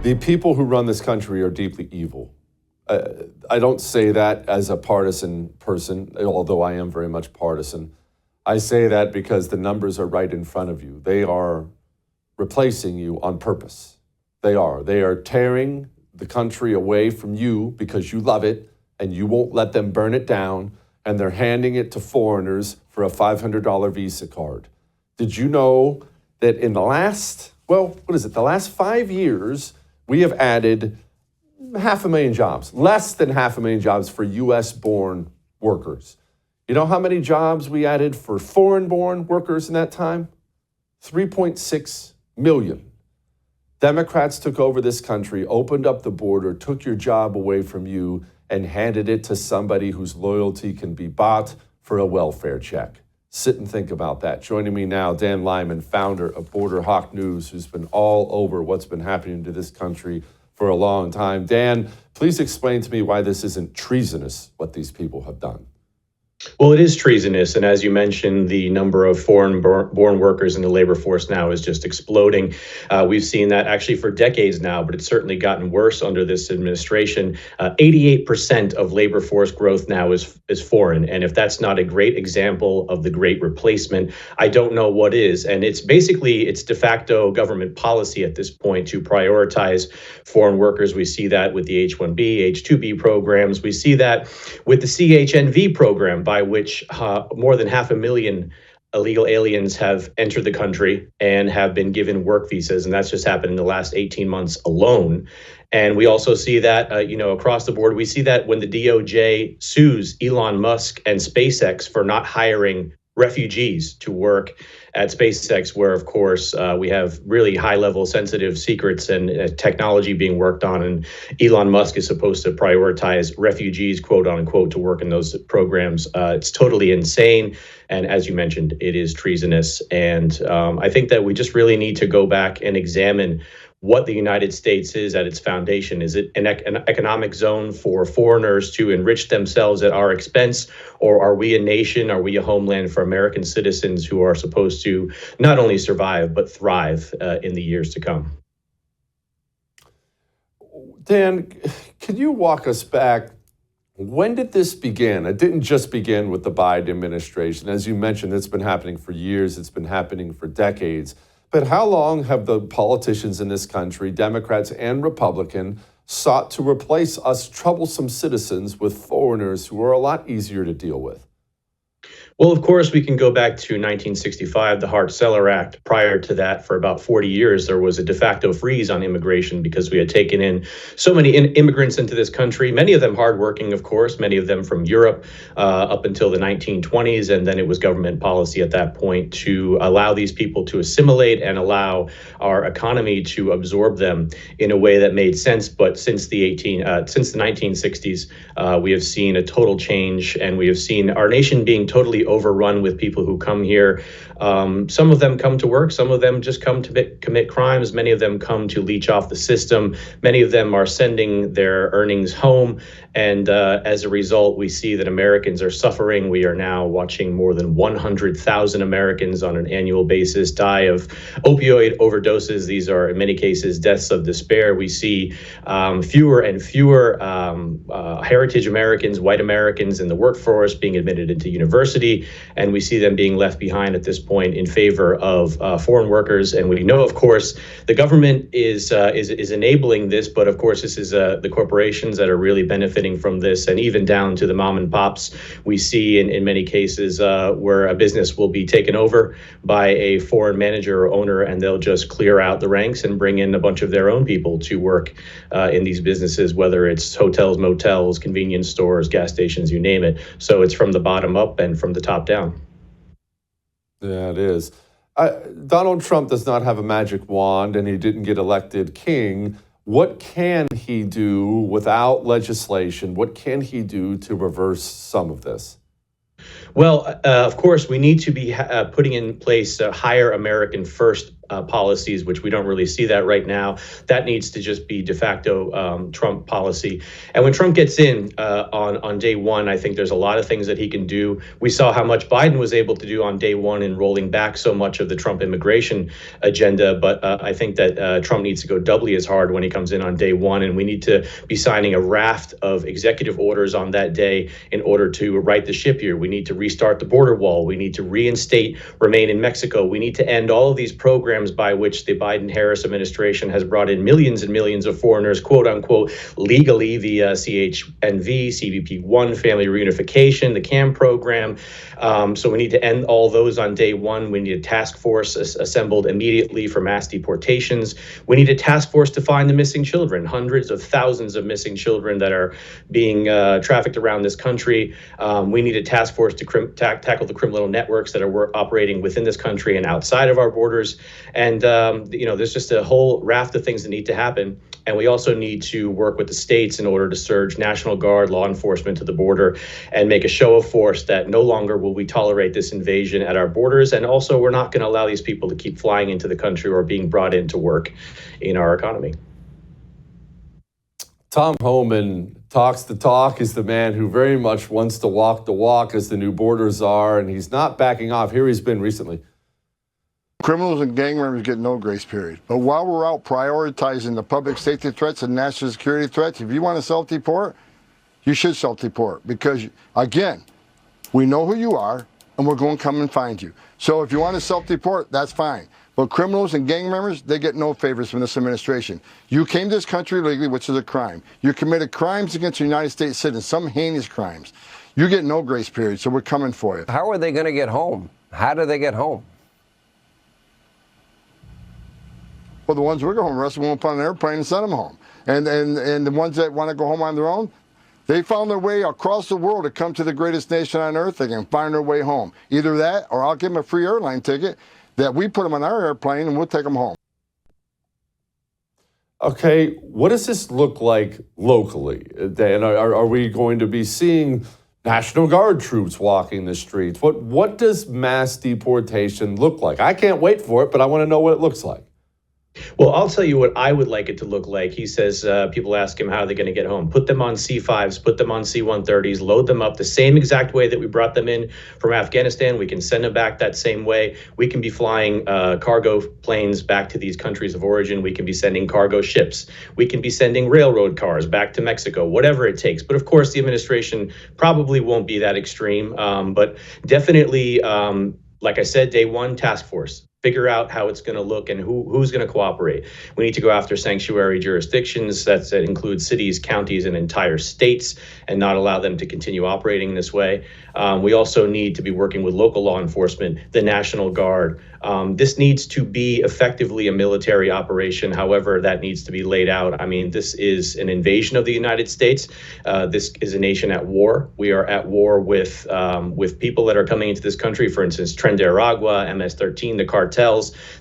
The people who run this country are deeply evil. I don't say that as a partisan person, although I am very much partisan. I say that because the numbers are right in front of you. They are replacing you on purpose. They are. They are tearing the country away from you because you love it and you won't let them burn it down, and they're handing it to foreigners for a $500 Visa card. Did you know that in the last 5 years, we have added 500,000 jobs, less than 500,000 jobs for US-born workers. You know how many jobs we added for foreign-born workers in that time? 3.6 million. Democrats took over this country, opened up the border, took your job away from you, and handed it to somebody whose loyalty can be bought for a welfare check. Sit and think about that. Joining me now, Dan Lyman, founder of Border Hawk News, who's been all over what's been happening to this country for a long time. Dan, please explain to me why this isn't treasonous, what these people have done. Well, it is treasonous. And as you mentioned, the number of foreign-born workers in the labor force now is just exploding. We've seen that actually for decades now, but it's certainly gotten worse under this administration. 88% of labor force growth now is foreign. And if that's not a great example of the great replacement, I don't know what is. And it's de facto government policy at this point to prioritize foreign workers. We see that with the H-1B, H-2B programs. We see that with the CHNV program, by which more than 500,000 illegal aliens have entered the country and have been given work visas. And that's just happened in the last 18 months alone. And we also see that, across the board, we see that when the DOJ sues Elon Musk and SpaceX for not hiring refugees to work at SpaceX, where, of course, we have really high-level sensitive secrets and technology being worked on. And Elon Musk is supposed to prioritize refugees, quote unquote, to work in those programs. It's totally insane. And as you mentioned, it is treasonous. And I think that we just really need to go back and examine what the United States is at its foundation. Is it an economic zone for foreigners to enrich themselves at our expense? Or are we a nation, are we a homeland for American citizens who are supposed to not only survive, but thrive in the years to come? Dan, can you walk us back? When did this begin? It didn't just begin with the Biden administration. As you mentioned, it's been happening for years. It's been happening for decades. But how long have the politicians in this country, Democrats and Republican, sought to replace us troublesome citizens with foreigners who are a lot easier to deal with? Well, of course, we can go back to 1965, the Hart-Celler Act. Prior to that, for about 40 years, there was a de facto freeze on immigration because we had taken in so many immigrants into this country, many of them hardworking, of course, many of them from Europe up until the 1920s. And then it was government policy at that point to allow these people to assimilate and allow our economy to absorb them in a way that made sense. But since the 1960s, we have seen a total change, and we have seen our nation being totally overrun with people who come here. Some of them come to work. Some of them just come to commit crimes. Many of them come to leech off the system. Many of them are sending their earnings home. And as a result, we see that Americans are suffering. We are now watching more than 100,000 Americans on an annual basis die of opioid overdoses. These are, in many cases, deaths of despair. We see fewer and fewer heritage Americans, white Americans in the workforce being admitted into university. And we see them being left behind at this point in favor of foreign workers. And we know, of course, the government is enabling this. But of course, this is the corporations that are really benefiting from this, and even down to the mom and pops. We see in many cases where a business will be taken over by a foreign manager or owner, and they'll just clear out the ranks and bring in a bunch of their own people to work in these businesses, whether it's hotels, motels, convenience stores, gas stations, you name it. So it's from the bottom up and from the top down. Yeah, it is. Donald Trump does not have a magic wand, and he didn't get elected king. What can he do without legislation? What can he do to reverse some of this? Well, of course, we need to be putting in place higher American first policies, which we don't really see that right now. That needs to just be de facto Trump policy. And when Trump gets in on day one, I think there's a lot of things that he can do. We saw how much Biden was able to do on day one in rolling back so much of the Trump immigration agenda. But I think that Trump needs to go doubly as hard when he comes in on day one. And we need to be signing a raft of executive orders on that day in order to right the ship here. We need to restart the border wall. We need to reinstate Remain in Mexico. We need to end all of these programs by which the Biden-Harris administration has brought in millions and millions of foreigners, quote unquote, legally via CHNV, CBP-1, family reunification, the CAM program. So we need to end all those on day one. We need a task force assembled immediately for mass deportations. We need a task force to find the missing children, hundreds of thousands of missing children that are being trafficked around this country. We need a task force to tackle the criminal networks that are operating within this country and outside of our borders. And, there's just a whole raft of things that need to happen. And we also need to work with the states in order to surge National Guard, law enforcement to the border and make a show of force that no longer will we tolerate this invasion at our borders. And also, we're not going to allow these people to keep flying into the country or being brought in to work in our economy. Tom Homan talks the talk, is the man who very much wants to walk the walk as the new border czar, and he's not backing off. Here he's been recently. Criminals and gang members get no grace period. But while we're out prioritizing the public safety threats and national security threats, if you want to self-deport, you should self-deport because, again, we know who you are and we're going to come and find you. So if you want to self-deport, that's fine. But criminals and gang members, they get no favors from this administration. You came to this country illegally, which is a crime. You committed crimes against the United States citizens, some heinous crimes. You get no grace period, so we're coming for you. How are they going to get home? How do they get home? Well, the ones we're going to arrest them up on an airplane and send them home. And the ones that want to go home on their own, they found their way across the world to come to the greatest nation on earth. They can find their way home. Either that, or I'll give them a free airline ticket that we put them on our airplane and we'll take them home. Okay, what does this look like locally, Dan? Are we going to be seeing National Guard troops walking the streets? What does mass deportation look like? I can't wait for it, but I want to know what it looks like. Well, I'll tell you what I would like it to look like. He says people ask him how are they going to get home. Put them on C-5s, put them on C-130s, load them up the same exact way that we brought them in from Afghanistan. We can send them back that same way. We can be flying cargo planes back to these countries of origin. We can be sending cargo ships. We can be sending railroad cars back to Mexico, whatever it takes. But of course, the administration probably won't be that extreme. But definitely, like I said, day one, task force. Figure out how it's going to look and who's going to cooperate. We need to go after sanctuary jurisdictions. That includes cities, counties, and entire states, and not allow them to continue operating this way. We also need to be working with local law enforcement, the National Guard. This needs to be effectively a military operation. However, that needs to be laid out. I mean, this is an invasion of the United States. This is a nation at war. We are at war with people that are coming into this country. For instance, Tren de Aragua, MS-13, the cartels.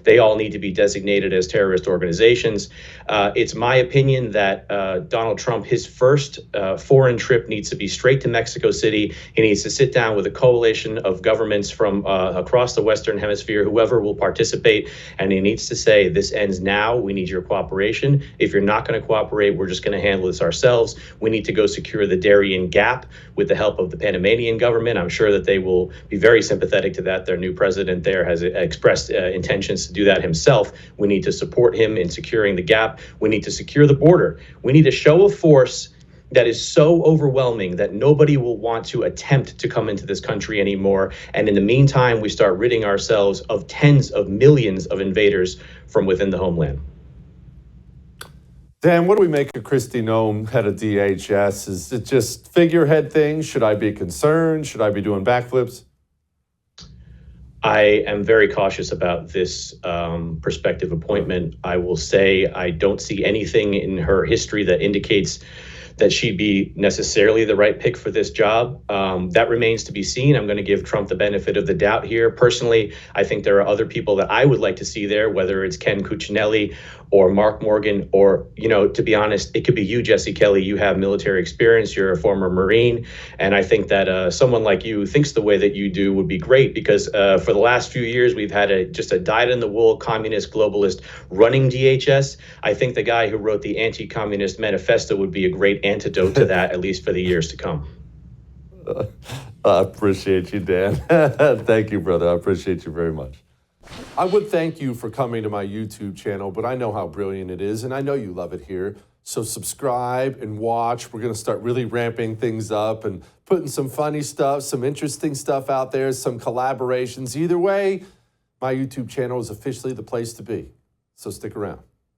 They all need to be designated as terrorist organizations. It's my opinion that Donald Trump, his first foreign trip needs to be straight to Mexico City. He needs to sit down with a coalition of governments from across the Western Hemisphere, whoever will participate, and he needs to say, this ends now. We need your cooperation. If you're not going to cooperate, we're just going to handle this ourselves. We need to go secure the Darien Gap with the help of the Panamanian government. I'm sure that they will be very sympathetic to that. Their new president there has expressed intentions to do that himself. We need to support him in securing the gap. We need to secure the border. We need a show of force that is so overwhelming that nobody will want to attempt to come into this country anymore. And in the meantime, we start ridding ourselves of tens of millions of invaders from within the homeland. Dan, what do we make of Kristi Noem, head of DHS? Is it just figurehead things? Should I be concerned? Should I be doing backflips? I am very cautious about this prospective appointment. I will say I don't see anything in her history that indicates that she'd be necessarily the right pick for this job. That remains to be seen. I'm going to give Trump the benefit of the doubt here. Personally, I think there are other people that I would like to see there, whether it's Ken Cuccinelli or Mark Morgan, or, to be honest, it could be you, Jesse Kelly. You have military experience. You're a former Marine. And I think that someone like you who thinks the way that you do would be great, because for the last few years, we've had just a dyed-in-the-wool communist globalist running DHS. I think the guy who wrote the anti-communist manifesto would be a great antidote to that, at least for the years to come. I appreciate you, Dan. Thank you, brother. I appreciate you very much. I would thank you for coming to my YouTube channel, but I know how brilliant it is, and I know you love it here. So subscribe and watch. We're going to start really ramping things up and putting some funny stuff, some interesting stuff out there, some collaborations. Either way, my YouTube channel is officially the place to be. So stick around.